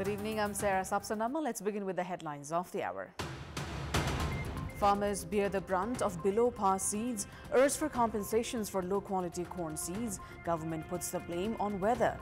Good evening, I'm Sarah Sapsanama. Let's begin with the headlines of the hour. Farmers bear the brunt of below-par seeds, urge for compensations for low-quality corn seeds. Government puts the blame on weather.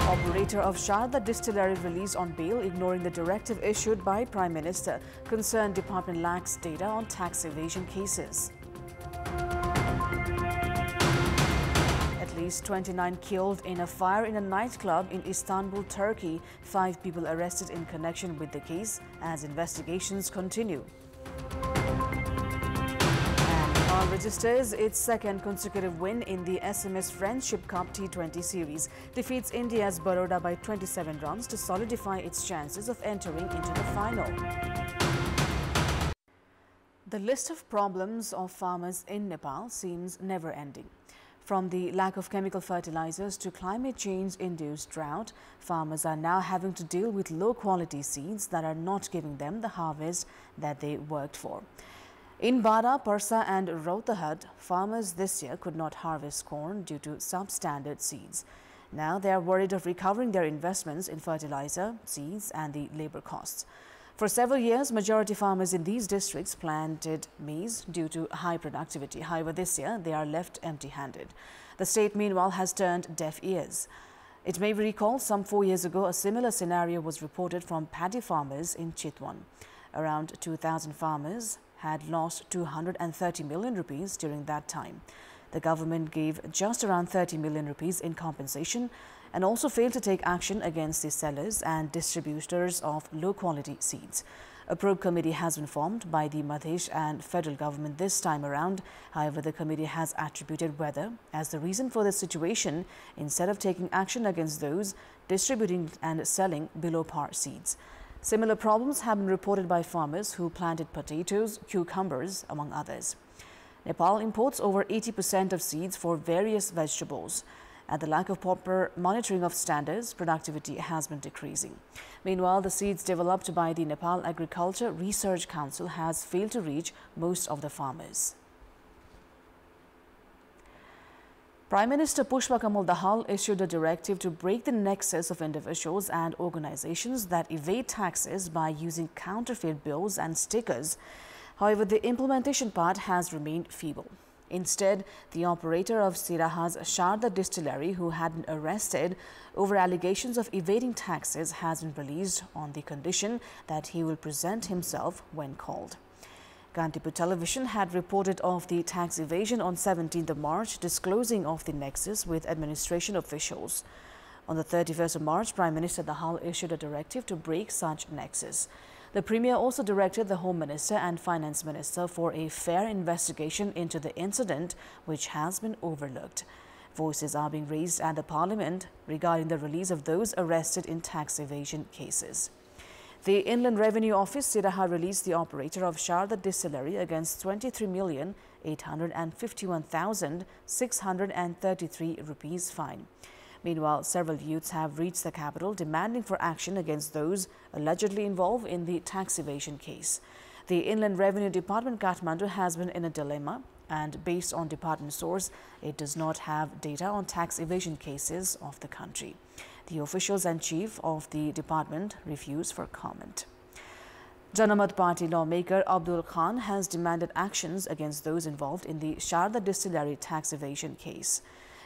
Operator of Sharda Distillery released on bail, ignoring the directive issued by Prime Minister. Concerned department lacks data on tax evasion cases. At least 29 killed in a fire in a nightclub in Istanbul, Turkey. 5 people arrested in connection with the case as investigations continue. And Nepal registers its second consecutive win in the SMS Friendship Cup T20 series. Defeats India's Baroda by 27 runs to solidify its chances of entering into the final. The list of problems of farmers in Nepal seems never-ending. From the lack of chemical fertilizers to climate change-induced drought, farmers are now having to deal with low-quality seeds that are not giving them the harvest that they worked for. In Bara, Parsa and Rohtahad, farmers this year could not harvest corn due to substandard seeds. Now they are worried of recovering their investments in fertilizer, seeds and the labor costs. For several years, majority farmers in these districts planted maize due to high productivity. However, this year they are left empty-handed. The state, meanwhile, has turned deaf ears. It may be recalled some 4 years ago, a similar scenario was reported from paddy farmers in Chitwan. Around 2,000 farmers had lost 230 million rupees during that time. The government gave just around 30 million rupees in compensation and also failed to take action against the sellers and distributors of low-quality seeds. A probe committee has been formed by the Madhesh and federal government this time around. However, the committee has attributed weather as the reason for the situation instead of taking action against those distributing and selling below-par seeds. Similar problems have been reported by farmers who planted potatoes, cucumbers, among others. Nepal imports over 80% of seeds for various vegetables. And the lack of proper monitoring of standards, productivity has been decreasing. Meanwhile, the seeds developed by the Nepal Agriculture Research Council has failed to reach most of the farmers. Prime Minister Pushpa Kamal Dahal issued a directive to break the nexus of individuals and organizations that evade taxes by using counterfeit bills and stickers. However, the implementation part has remained feeble. Instead, the operator of Siraha's Sharda Distillery, who had been arrested over allegations of evading taxes, has been released on the condition that he will present himself when called. Kantipur television had reported of the tax evasion on 17th of March, disclosing of the nexus with administration officials. On the 31st of March, Prime Minister Dahal issued a directive to break such nexus. The Premier also directed the Home Minister and Finance Minister for a fair investigation into the incident, which has been overlooked. Voices are being raised at the Parliament regarding the release of those arrested in tax evasion cases. The Inland Revenue Office, Siraha, released the operator of Sharda Distillery against 23,851,633 rupees fine. Meanwhile, several youths have reached the capital demanding for action against those allegedly involved in the tax evasion case. The Inland Revenue Department Kathmandu has been in a dilemma, and based on department source, it does not have data on tax evasion cases of the country. The officials and chief of the department refuse for comment. Janamad Party lawmaker Abdul Khan has demanded actions against those involved in the Sharda Distillery tax evasion case.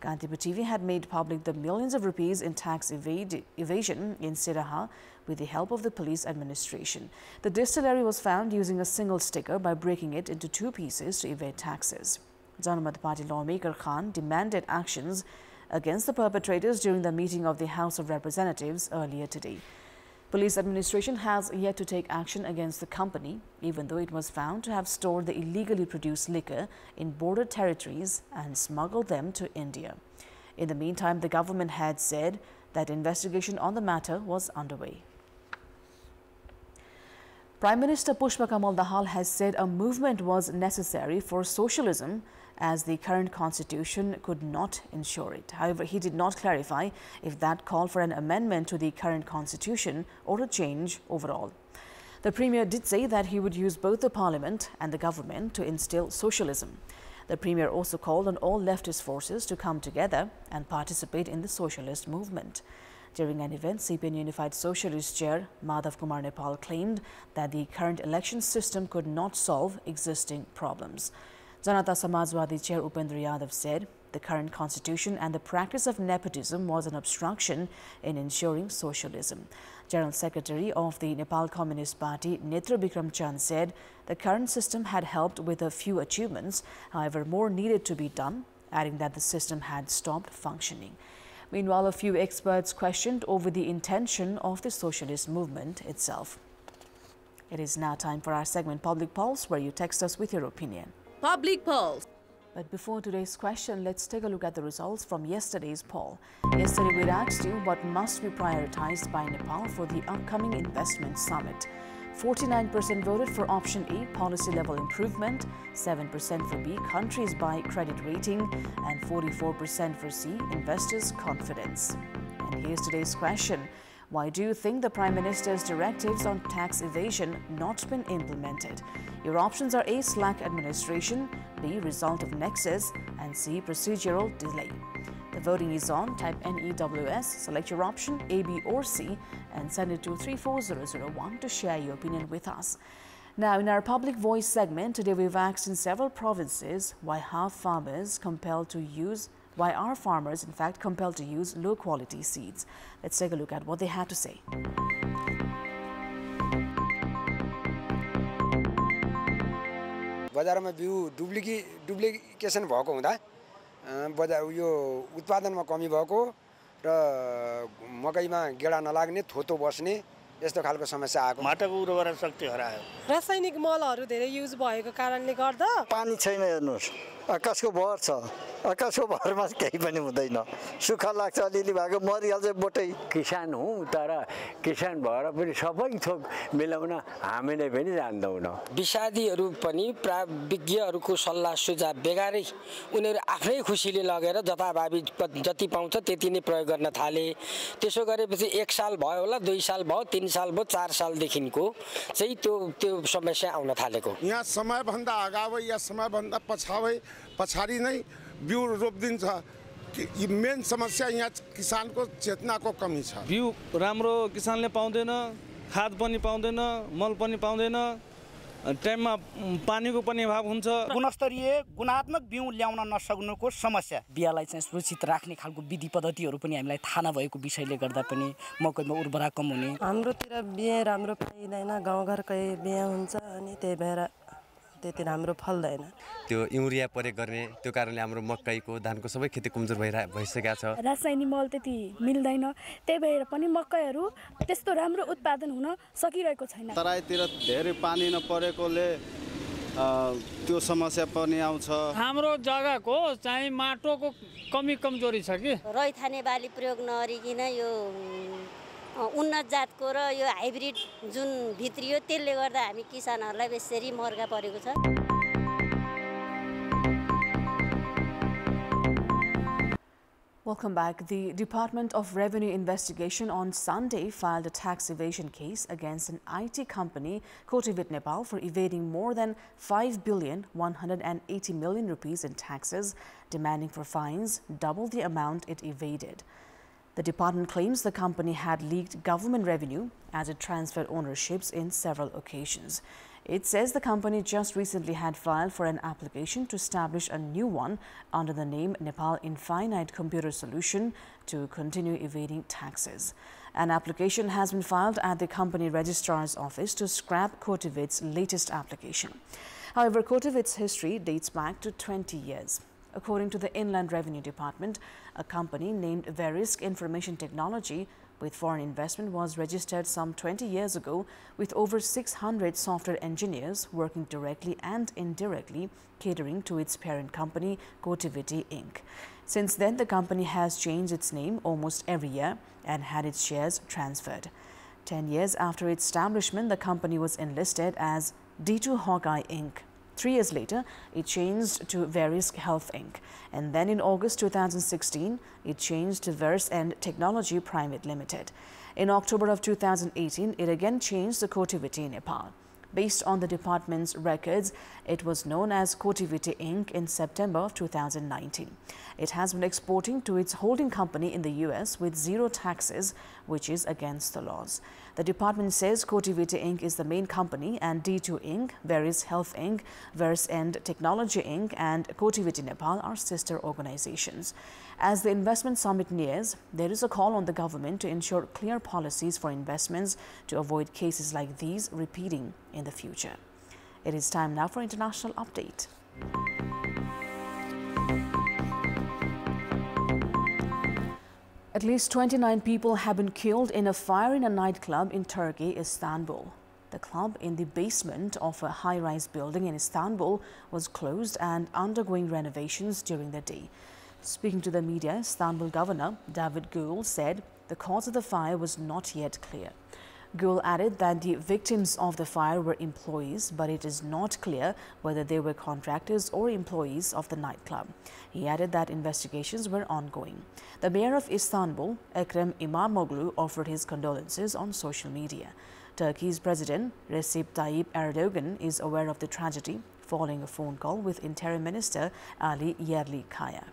Kantipur TV had made public the millions of rupees in tax evasion in Siraha with the help of the police administration. The distillery was found using a single sticker by breaking it into 2 pieces to evade taxes. Janamad Party lawmaker Khan demanded actions against the perpetrators during the meeting of the House of Representatives earlier today. Police administration has yet to take action against the company, even though it was found to have stored the illegally produced liquor in border territories and smuggled them to India. In the meantime, the government had said that investigation on the matter was underway. Prime Minister Pushpa Kamal Dahal has said a movement was necessary for socialism as the current constitution could not ensure it. However, he did not clarify if that called for an amendment to the current constitution or a change overall. The Premier did say that he would use both the Parliament and the government to instill socialism. The Premier also called on all leftist forces to come together and participate in the socialist movement. During an event, CPN Unified Socialist Chair Madhav Kumar Nepal claimed that the current election system could not solve existing problems. Janata Samajwadi Chair Upendra Yadav said the current constitution and the practice of nepotism was an obstruction in ensuring socialism. General Secretary of the Nepal Communist Party, Netra Bikram Chand, said the current system had helped with a few achievements. However, more needed to be done, adding that the system had stopped functioning. Meanwhile, a few experts questioned over the intention of the socialist movement itself. It is now time for our segment Public Pulse, where you text us with your opinion. Public Pulse. But before today's question, let's take a look at the results from yesterday's poll. Yesterday, we asked you what must be prioritized by Nepal for the upcoming investment summit. 49% voted for option A, policy level improvement, 7% for B, countries by credit rating, and 44% for C, investors' confidence. And here's today's question. Why do you think the Prime Minister's directives on tax evasion not been implemented? Your options are A, slack administration, B, result of nexus, and C, procedural delay. The voting is on. Type NEWS, select your option A, B or C and send it to 34001 to share your opinion with us. Now, in our Public Voice segment, today we've asked in several provinces why are farmers, in fact, compelled to use low-quality seeds. Let's take a look at what they had to say. बजारमा बिउ duplication भएको हुँदा बजार यो उत्पादनमा कमी भएको र मकैमा गेडा नलाग्ने थोतो बस्ने यस्तो खालको समस्या आएको माटोको उर्वरा शक्ति हरायो रासायनिक मलहरू धेरै युज भएको कारणले गर्दा पानी छैन हेर्नुस् आकाशको भर छ आकाशको भरमा केही पनि हुँदैन सुखा लाग्छ अलिअलि भएको मरिहाल्छ बोटै किसान हुँ तर किसान भएर पनि सबै थोक मिलाउन हामीले पनि जान्दैनौँ विषादीहरू पनि विज्ञहरूको सल्लाह सुझाव बेगारै उनीहरू आफ्नै खुसीले लगेर जताभावी जति पाउँछ त्यति नै प्रयोग गर्न थाले त्यसो गरेपछि 1 साल भयो होला 2 साल भयो 3 साल भयो 4 साल देखिनको चाहिँ त्यो समस्या आउन थालेको यहाँ समय भन्दा अगावै या समय भन्दा पछाडी नै बिउ रोप्दिन्छ कि मेन समस्या यहाँ किसानको चेतनाको कमी छ बिउ राम्रो किसानले पाउँदैन खाद पनि पाउँदैन मल पनि पाउँदैन टाइममा पानीको पनि अभाव हुन्छ गुणस्तरीय गुणात्मक बिउ ल्याउन नसक्नुको समस्या बियालाई चाहिँ सुरक्षित राख्ने खालको विधि पद्धतिहरू पनि हामीलाई थाहा नभएको विषयले गर्दा पनि मकैमा उर्वरा कम हुने हाम्रोतिर बिहे राम्रो पाइदैन गाउँघरकै बिहे हुन्छ अनि त्यही भएर त्यति राम्रो फल्दैन त्यो युरिया प्रयोग गर्ने त्यो कारणले हाम्रो मकैको धानको सबै खेती कमजोर भइसकेको छ रासायनिक मल त्यति मिल्दैन त्यही भएर पनि मकैहरू त्यस्तो राम्रो उत्पादन हुन सकिरहेको छैन तराईतिर धेरै पानी नपरेकोले त्यो समस्या पनि आउँछ हाम्रो जग्गाको चाहिँ माटोको कमी कमजोरी छ कि रैथाने बाली प्रयोग नगरिकन यो उन्नत जातको र यो हाइब्रिड जुन भित्रियो त्यसले गर्दा हामी किसानहरूलाई बेसरी मर्का परेको छ Welcome back. The Department of Revenue Investigation on Sunday filed a tax evasion case against an IT company, Kotivit Nepal, for evading more than 5,180 million rupees in taxes, demanding for fines double the amount it evaded. The department claims the company had leaked government revenue as it transferred ownerships in several occasions. It says the company just recently had filed for an application to establish a new one under the name Nepal Infinite Computer Solution to continue evading taxes. An application has been filed at the company registrar's office to scrap Kotivit's latest application. However, Kotivit's history dates back to 20 years. According to the Inland Revenue Department, a company named Verisk Information Technology with foreign investment was registered some 20 years ago with over 600 software engineers working directly and indirectly catering to its parent company, Kotiviti Inc. Since then, the company has changed its name almost every year and had its shares transferred. 10 years after its establishment, the company was enlisted as D2 Hawkeye Inc. 3 years later, it changed to Verisk Health Inc. And then in August 2016, it changed to Versend Technology Private Limited. In October of 2018, it again changed to Kotiviti Nepal. Based on the department's records, it was known as Kotiviti Inc. in September of 2019. It has been exporting to its holding company in the US with zero taxes, which is against the laws. The department says Kotiviti Inc. is the main company and D2 Inc., Veris Health Inc., Versend Technology Inc. and Kotiviti Nepal are sister organizations. As the investment summit nears, there is a call on the government to ensure clear policies for investments to avoid cases like these repeating in the future. It is time now for international update. At least 29 people have been killed in a fire in a nightclub in Turkey, Istanbul. The club in the basement of a high-rise building in Istanbul was closed and undergoing renovations during the day. Speaking to the media, Istanbul Governor David Gül said the cause of the fire was not yet clear. Gül added that the victims of the fire were employees, but it is not clear whether they were contractors or employees of the nightclub. He added that investigations were ongoing. The mayor of Istanbul, Ekrem İmamoğlu, offered his condolences on social media. Turkey's President Recep Tayyip Erdogan is aware of the tragedy following a phone call with Interim Minister Ali Yerlikaya.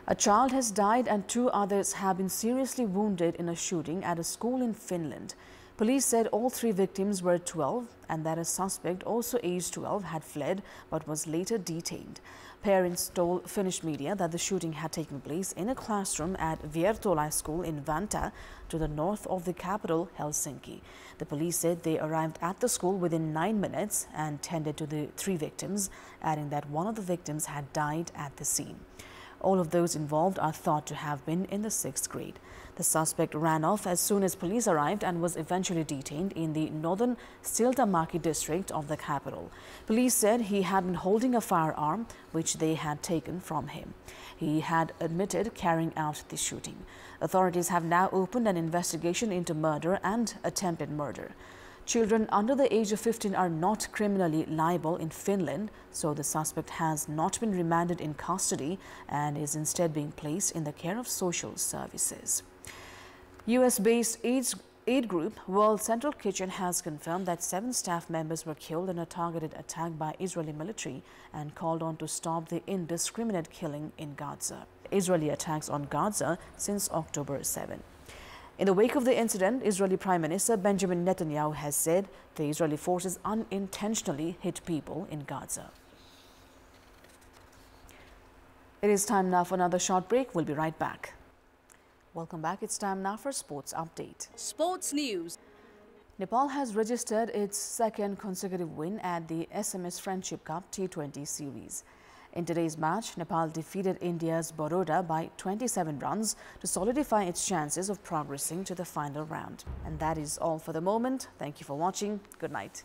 A child has died and 2 others have been seriously wounded in a shooting at a school in Finland. Police said all 3 victims were 12 and that a suspect, also aged 12, had fled but was later detained. Parents told Finnish media that the shooting had taken place in a classroom at Viertola School in Vantaa, to the north of the capital, Helsinki. The police said they arrived at the school within 9 minutes and tended to the 3 victims, adding that one of the victims had died at the scene. All of those involved are thought to have been in the 6th grade. The suspect ran off as soon as police arrived and was eventually detained in the northern Siltamäki district of the capital. Police said he had been holding a firearm, which they had taken from him. He had admitted carrying out the shooting. Authorities have now opened an investigation into murder and attempted murder. Children under the age of 15 are not criminally liable in Finland, so the suspect has not been remanded in custody and is instead being placed in the care of social services. US-based aid group World Central Kitchen has confirmed that 7 staff members were killed in a targeted attack by Israeli military and called on to stop the indiscriminate killing in Gaza. Israeli attacks on Gaza since October 7. In the wake of the incident, Israeli Prime Minister Benjamin Netanyahu has said the Israeli forces unintentionally hit people in Gaza. It is time now for another short break. We'll be right back. Welcome back. It's time now for Sports Update. Sports News. Nepal has registered its 2nd consecutive win at the SMS Friendship Cup T20 series. In today's match, Nepal defeated India's Baroda by 27 runs to solidify its chances of progressing to the final round. And that is all for the moment. Thank you for watching. Good night.